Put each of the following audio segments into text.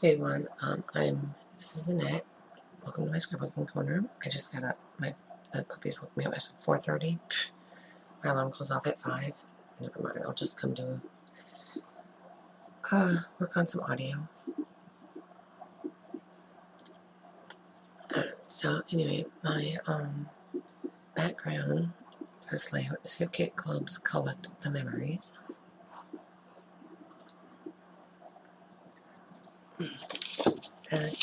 Hey everyone, this is Annette. Welcome to my scrapbooking corner. I just got up. The puppies woke me up at 4:30. My alarm goes off at 5. Never mind, I'll just come to work on some audio. So anyway, my background for this layout is Scrapbook clubs collect the memories. That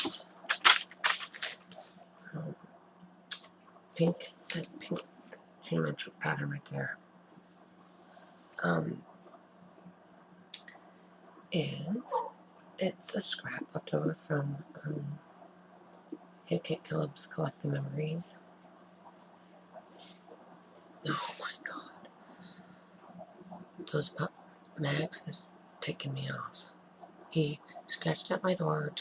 that pink geometric pattern right there it's a scrap left over from Scrapbook clubs collect the memories. Oh my god. Max has taken me off. He scratched at my door,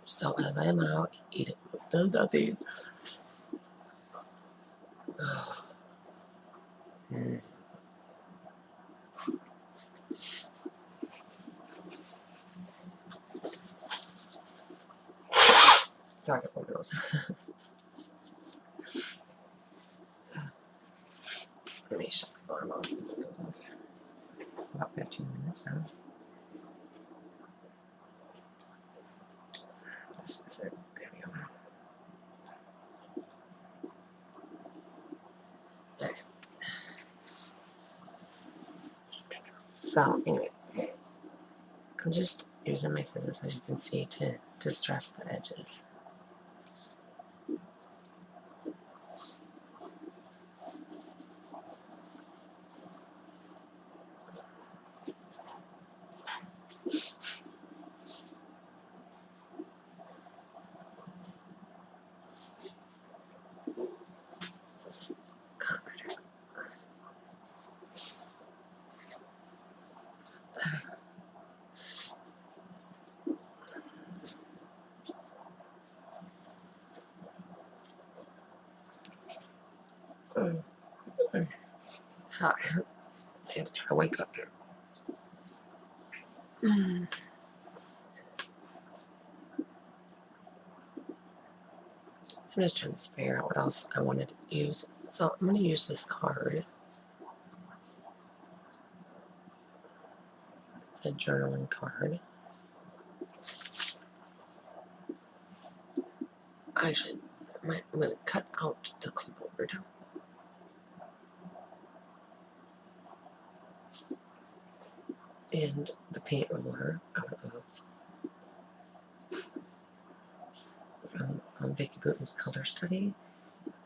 so I let him out. He did nothing. Sorry, I got those. Let me shut my alarm off because it goes off about 15 minutes now. This is it. There we go. Okay. So, anyway, I'm just using my scissors, as you can see, to distress the edges. Sorry, I had to try to wake up here. So I'm just trying to figure out what else I wanted to use. So I'm going to use this card. It's a journaling card. I'm going to cut out the clipboard. And the paint roller out of from Vicky Bruton's color study.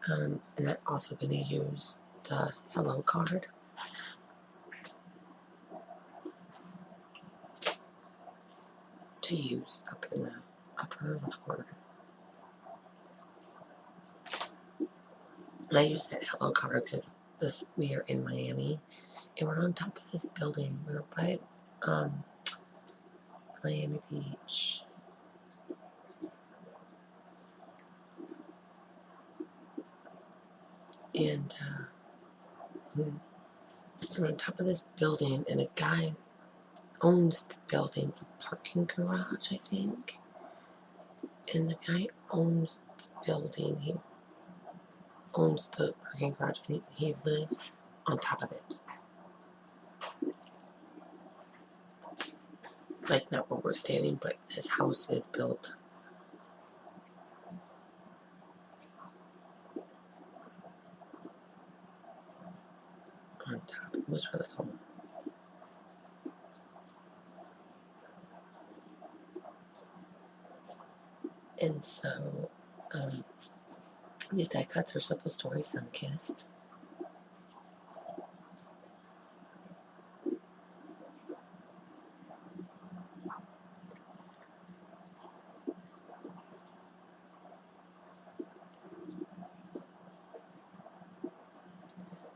And I'm also going to use the hello card. To use up in the upper left corner. And I used that hello card because we are in Miami and we're on top of this building. We're by Miami Beach. And we're on top of this building, and a guy owns the building. It's a parking garage, I think. And the guy owns the building. He owns the parking garage, and he lives on top of it. Like, not where we're standing, but his house is built on top. It was really cool. And so, these die cuts are Simple Story Sun-Kissed.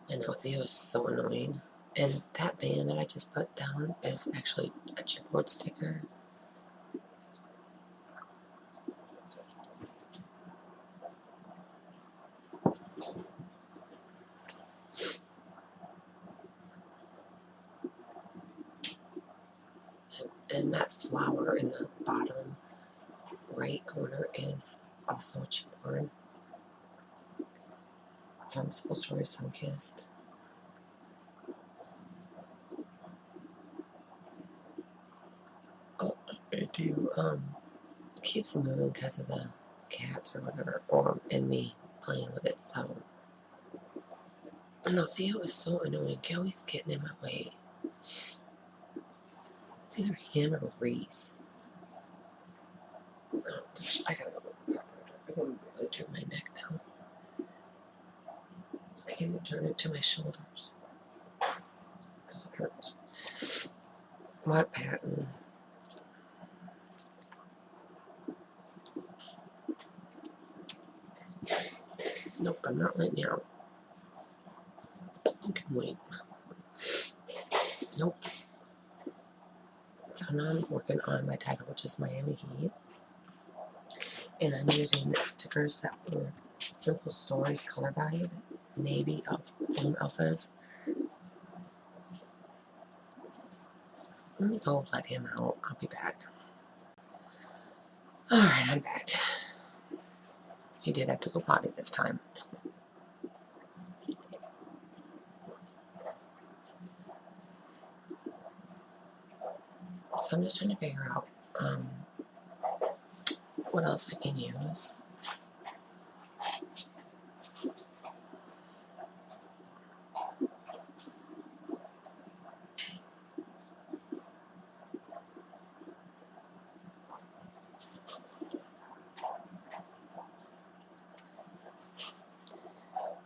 And that video is so annoying. And that band that I just put down is actually a chipboard sticker. And that flower in the bottom corner is also a chipboard from Simple Stories Sunkissed. I do keeps it moving because of the cats or whatever, and me playing with it. So, no, see, it was so annoying. He always getting in my way. It's either him or Reese. Oh gosh, I gotta go. I'm gonna really turn my neck now. I can turn it to my shoulders because it hurts. What pattern? Nope, I'm not letting you out. You can wait. Nope. So now I'm working on my title, which is Miami Heat. And I'm using stickers that were Simple Stories color guide, navy from Alphas. Let me go let him out. I'll be back. Alright, I'm back. He did have to go potty this time. So I'm just trying to figure out what else I can use.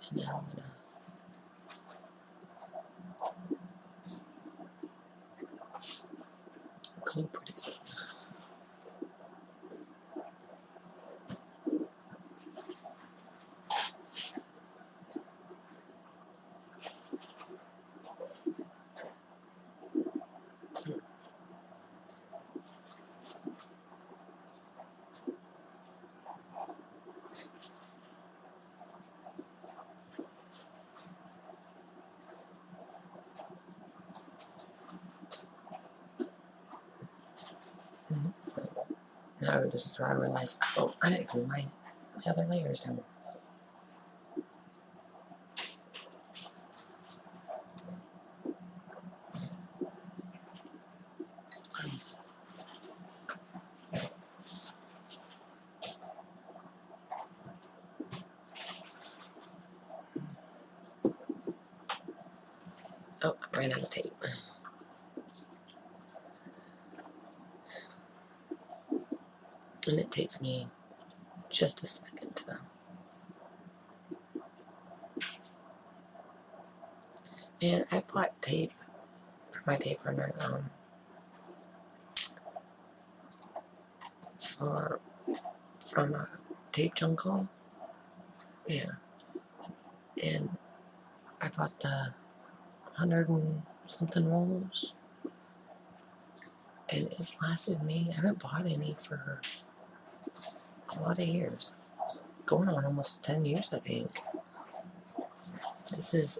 And now I'm gonna glue pretty soon. So now this is where I realized, oh, I didn't glue my other layers down. Oh, I ran out of tape. And it takes me just a second to. Man, I bought tape for my tape runner from a tape jungle. Yeah. And I bought the 100 and something rolls. And it's lasted me. I haven't bought any for a lot of years. Going on almost 10 years, I think. This is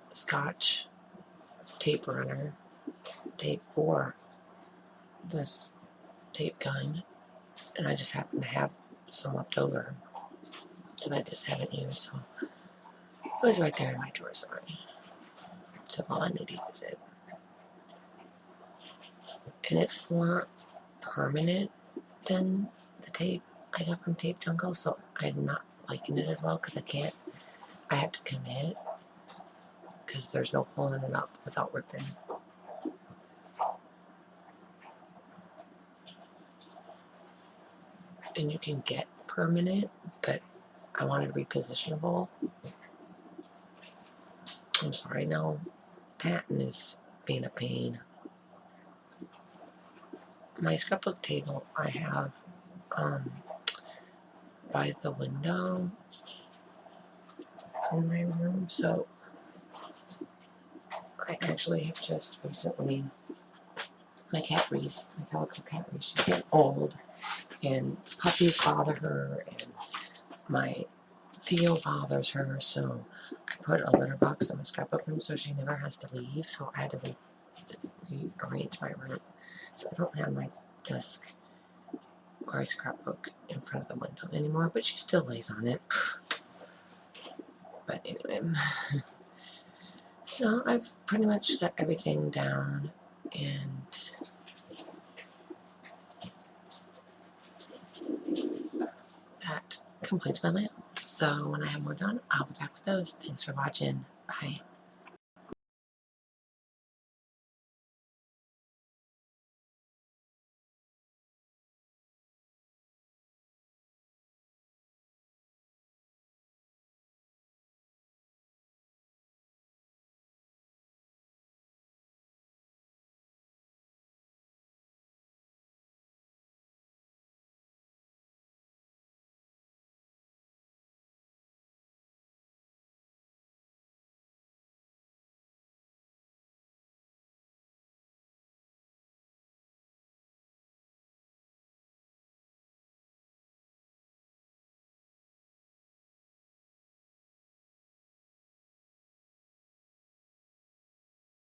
Scotch tape runner, tape for this tape gun, and I just happen to have some left over that I just haven't used, so it was right there in my drawer, sorry. So all I knew to use it. And it's more permanent than the tape I got from Tape Jungle, so I'm not liking it as well because I have to commit because there's no pulling it up without ripping. And you can get permanent, but I wanted to be positionable. I'm sorry, no, patent is being a pain. My scrapbook table I have by the window in my room, so I actually have just recently, my cat Reese, my calico cat Reese, she's getting old, and puppies bother her, and my Theo bothers her, so I put a litter box in the scrapbook room so she never has to leave, so I had to rearrange my room. So I don't have my desk or a scrapbook in front of the window anymore, but she still lays on it. But anyway, so I've pretty much got everything down, and that completes my layout. So when I have more done, I'll be back with those. Thanks for watching. Bye.